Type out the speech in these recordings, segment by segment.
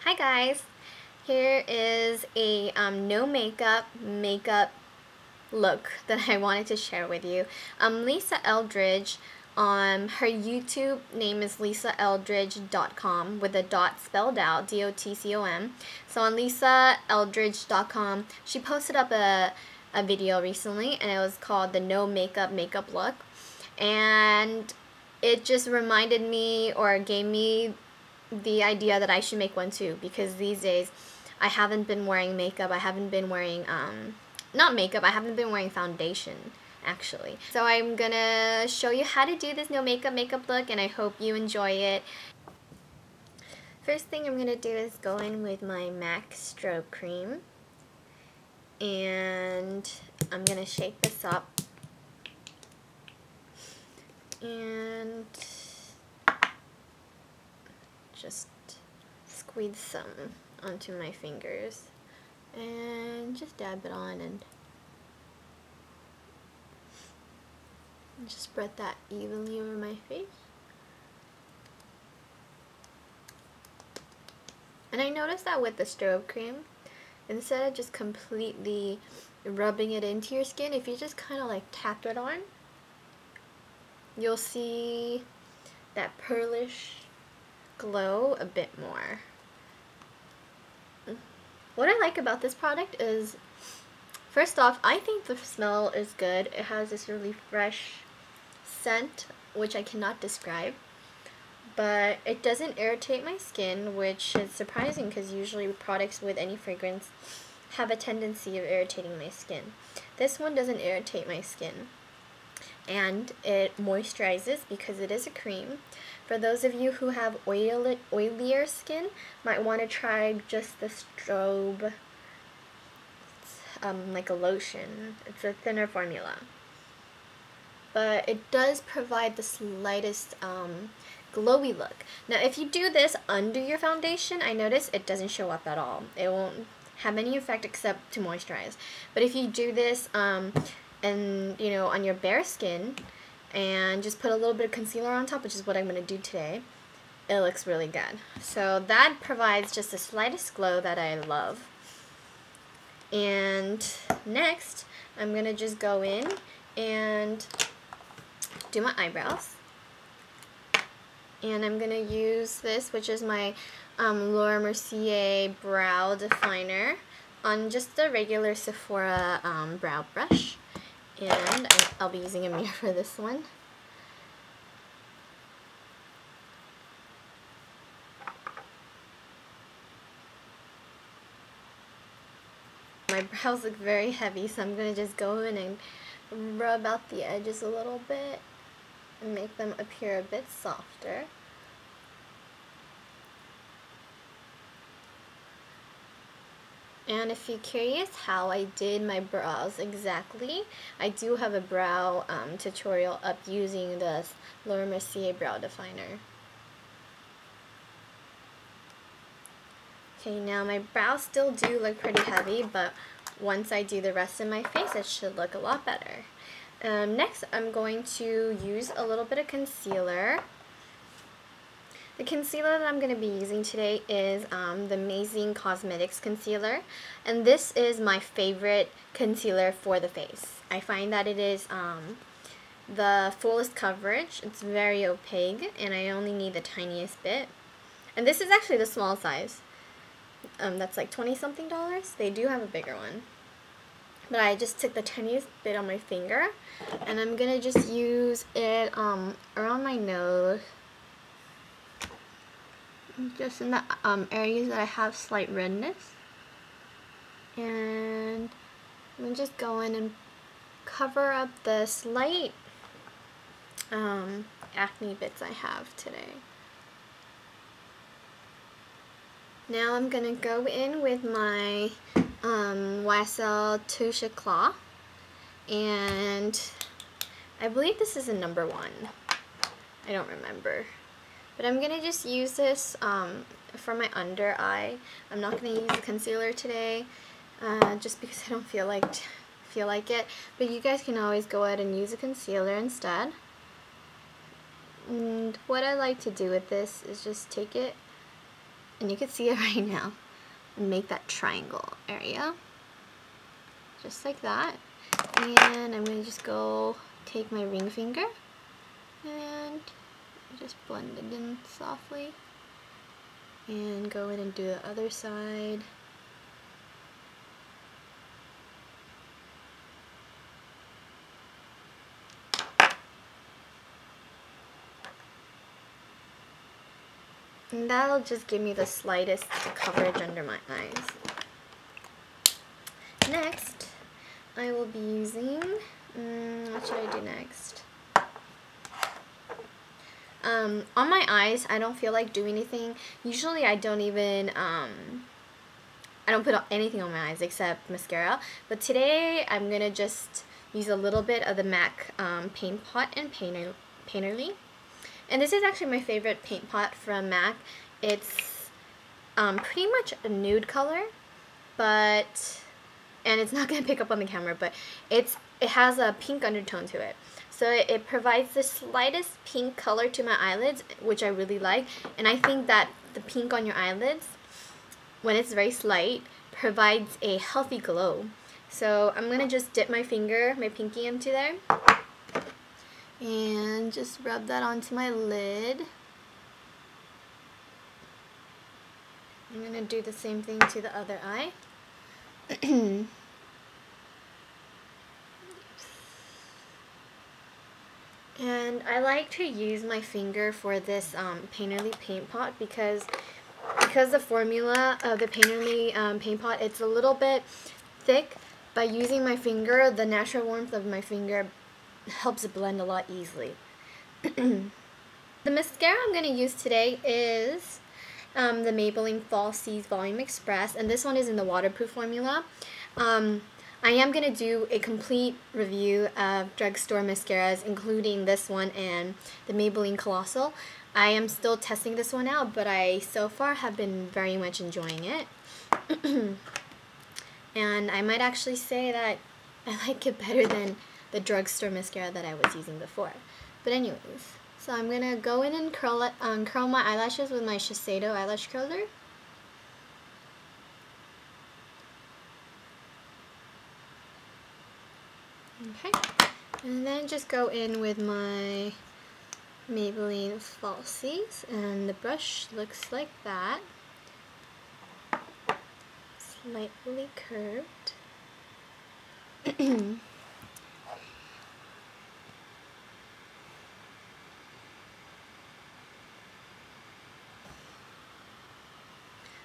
Hi guys, here is a no makeup look that I wanted to share with you. Lisa Eldridge, her YouTube name is lisaeldridge.com with a dot spelled out, D-O-T-C-O-M. So on lisaeldridge.com, she posted up a video recently, and it was called the no makeup look, and it just reminded me or gave me the idea that I should make one too, because these days I haven't been wearing makeup. I haven't been wearing not makeup, I haven't been wearing foundation actually. So I'm gonna show you how to do this no makeup look, and I hope you enjoy it. First thing I'm gonna do is go in with my MAC Strobe Cream, and I'm gonna shake this up and just squeeze some onto my fingers and just dab it on and just spread that evenly over my face. And I noticed that with the strobe cream, instead of just completely rubbing it into your skin, if you just kind of like tap it on, you'll see that pearlish glow a bit more. What I like about this product is, first off, I think the smell is good. It has this really fresh scent, which I cannot describe, but it doesn't irritate my skin, which is surprising because usually products with any fragrance have a tendency of irritating my skin. This one doesn't irritate my skin, and it moisturizes because it is a cream. For those of you who have oilier skin, might want to try just the Strobe, like a lotion. It's a thinner formula, but it does provide the slightest glowy look. Now if you do this under your foundation, I notice it doesn't show up at all. It won't have any effect except to moisturize. But if you do this and you know, on your bare skin, and just put a little bit of concealer on top, which is what I'm going to do today, it looks really good. So that provides just the slightest glow that I love. And next, I'm going to just go in and do my eyebrows. And I'm going to use this, which is my Mercier brow definer, on just the regular Sephora brow brush. And I'll be using a mirror for this one. My brows look very heavy, so I'm going to just go in and rub out the edges a little bit and make them appear a bit softer. And if you're curious how I did my brows exactly, I do have a brow tutorial up using the Laura Mercier brow definer. Okay, now my brows still do look pretty heavy, but once I do the rest of my face, it should look a lot better. Next, I'm going to use a little bit of concealer. The concealer that I'm going to be using today is the Amazing Cosmetics concealer, and this is my favorite concealer for the face. I find that it is the fullest coverage. It's very opaque, and I only need the tiniest bit. And this is actually the small size. That's like $20-something. They do have a bigger one, but I just took the tiniest bit on my finger, and I'm going to just use it around my nose, just in the areas that I have slight redness. And I'm just go in and cover up the slight acne bits I have today. Now I'm going to go in with my YSL Touche Eclat, and I believe this is a number 1. I don't remember. But I'm going to just use this for my under eye. I'm not going to use the concealer today, just because I don't feel like it. But you guys can always go ahead and use a concealer instead. And what I like to do with this is just take it and you can see it right now, and make that triangle area. Just like that. And I'm going to just go take my ring finger and just blend it in softly. And go in and do the other side. And that'll just give me the slightest coverage under my eyes. Next, I will be using, what should I do next? On my eyes, I don't feel like doing anything. Usually I don't even, I don't put anything on my eyes except mascara. But today I'm going to just use a little bit of the MAC Paint Pot and Painterly. And this is actually my favorite paint pot from MAC. It's pretty much a nude color, but, and it's not going to pick up on the camera, but it has a pink undertone to it. So it provides the slightest pink color to my eyelids, which I really like. And I think that the pink on your eyelids, when it's very slight, provides a healthy glow. So I'm going to just dip my finger, my pinky into there. And just rub that onto my lid. I'm going to do the same thing to the other eye. And I like to use my finger for this Painterly paint pot because the formula of the Painterly paint pot, it's a little bit thick. By using my finger, the natural warmth of my finger helps it blend a lot easily. The mascara I'm going to use today is the Maybelline Falsies Volume Express, and this one is in the waterproof formula. I am going to do a complete review of drugstore mascaras, including this one and the Maybelline Colossal. I am still testing this one out, but I so far have been very much enjoying it. And I might actually say that I like it better than the drugstore mascara that I was using before. But anyways, so I'm going to go in and curl my eyelashes with my Shiseido eyelash curler. Okay, and then just go in with my Maybelline Falsies, and the brush looks like that, slightly curved.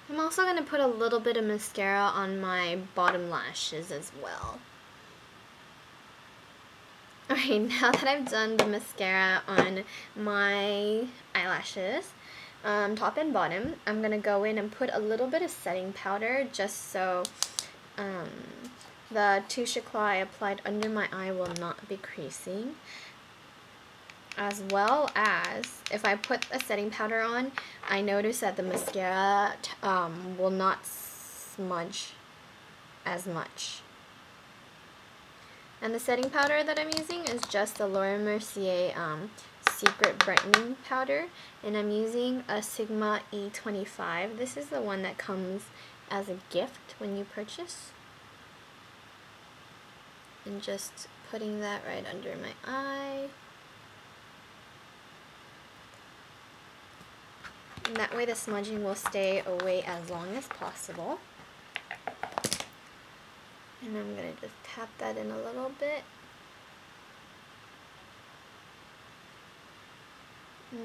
I'm also going to put a little bit of mascara on my bottom lashes as well. Alright, now that I've done the mascara on my eyelashes, top and bottom, I'm going to go in and put a little bit of setting powder just so the Touche Eclat I applied under my eye will not be creasing. As well as, if I put a setting powder on, I notice that the mascara will not smudge as much. And the setting powder that I'm using is just the Mercier Secret Brightening Powder. And I'm using a Sigma E25. This is the one that comes as a gift when you purchase. And just putting that right under my eye. And that way the smudging will stay away as long as possible. And I'm going to just tap that in a little bit.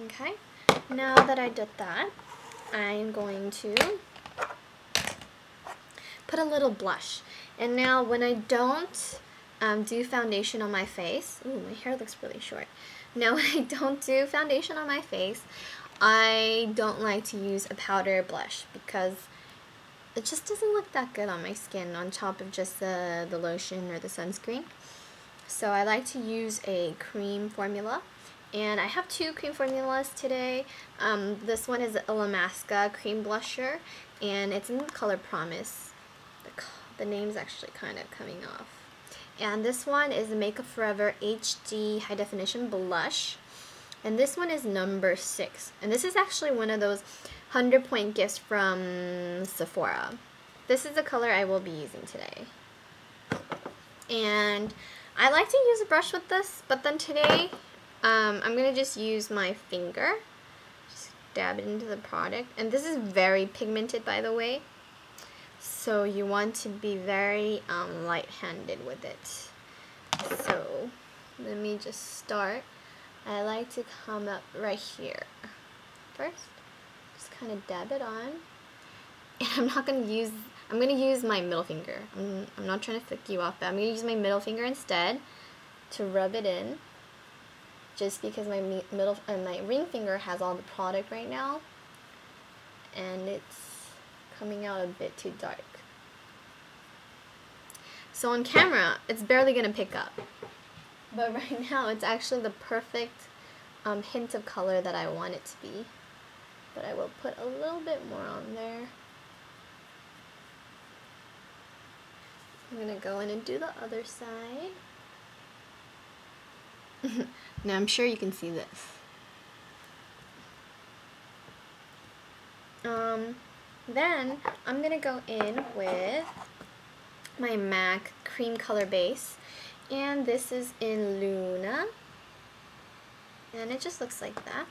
Okay, now that I did that, I'm going to put a little blush. And now when I don't do foundation on my face, ooh, my hair looks really short. Now when I don't do foundation on my face, I don't like to use a powder blush because it just doesn't look that good on my skin on top of just the lotion or the sunscreen. So I like to use a cream formula. And I have two cream formulas today. This one is Illamasqua Cream Blusher, and it's in the color Promise. The name's actually kind of coming off. And this one is the Makeup Forever HD High Definition Blush. And this one is number 6. And this is actually one of those 100-point gift from Sephora. This is the color I will be using today. And I like to use a brush with this, but then today I'm going to just use my finger. Just dab it into the product. And this is very pigmented, by the way. So you want to be very light-handed with it. So let me just start. I like to come up right here first. Just kind of dab it on. And I'm going to use my middle finger. I'm not trying to flick you off, but I'm going to use my middle finger instead to rub it in. Just because my my ring finger has all the product right now. And it's coming out a bit too dark. So on camera, it's barely going to pick up. But right now, it's actually the perfect hint of color that I want it to be. But I will put a little bit more on there. I'm going to go in and do the other side. Now I'm sure you can see this. Then I'm going to go in with my MAC cream color base. And this is in Luna. And it just looks like that.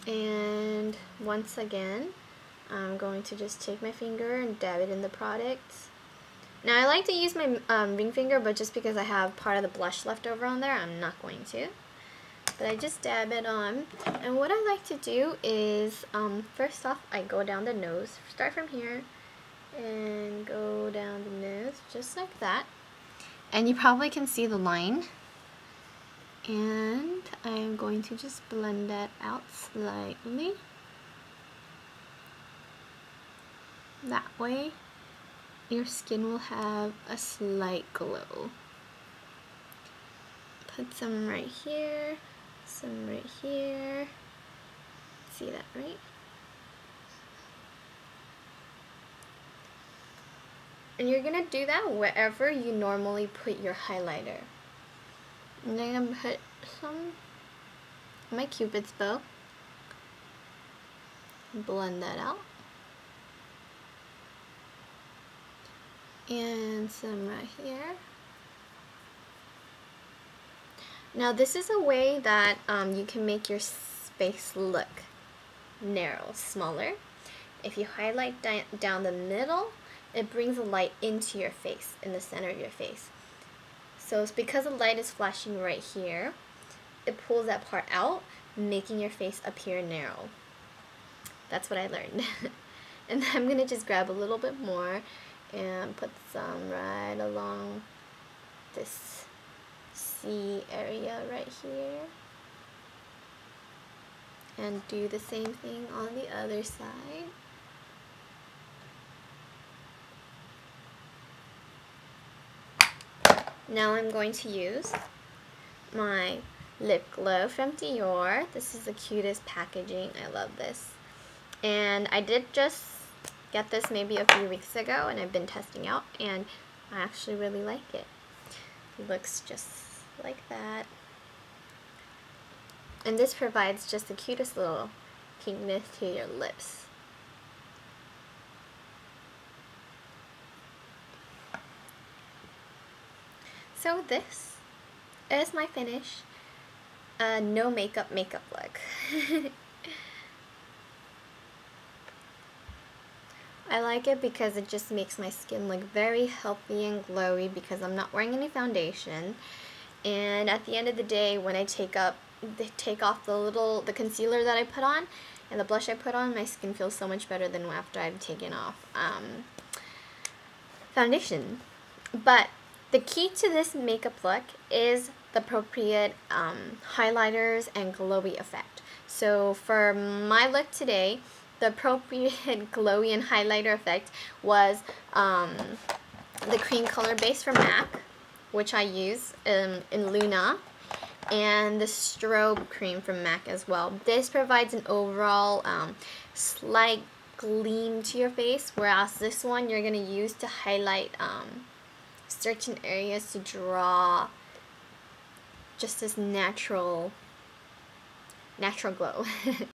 And once again, I'm going to just take my finger and dab it in the product. Now I like to use my ring finger, but just because I have part of the blush left over on there, I'm not going to. But I just dab it on. And what I like to do is, first off, I go down the nose. Start from here and go down the nose, just like that. And you probably can see the line. And I'm going to just blend that out slightly. That way, your skin will have a slight glow. Put some right here, some right here. See that, right? And you're gonna do that wherever you normally put your highlighter. And then I'm gonna put some my Cupid's bow. Blend that out. And some right here. Now this is a way that you can make your face look narrow, smaller. If you highlight down the middle, it brings the light into your face, in the center of your face. So it's because the light is flashing right here, it pulls that part out, making your face appear narrow. That's what I learned. And then I'm going to just grab a little bit more and put some right along this C area right here. And do the same thing on the other side. Now I'm going to use my Lip Glow from Dior. This is the cutest packaging. I love this. And I did just get this maybe a few weeks ago, and I've been testing out, and I actually really like it. It looks just like that. And this provides just the cutest little pinkness to your lips. So this is my finish. No makeup look. I like it because it just makes my skin look very healthy and glowy because I'm not wearing any foundation. And at the end of the day, when I take off the concealer that I put on and the blush I put on, my skin feels so much better than after I've taken off foundation. But the key to this makeup look is the appropriate highlighters and glowy effect. So for my look today, the appropriate glowy and highlighter effect was the cream color base from MAC, which I use in Luna, and the Strobe Cream from MAC as well. This provides an overall slight gleam to your face, whereas this one you're going to use to highlight certain areas to draw just this natural glow.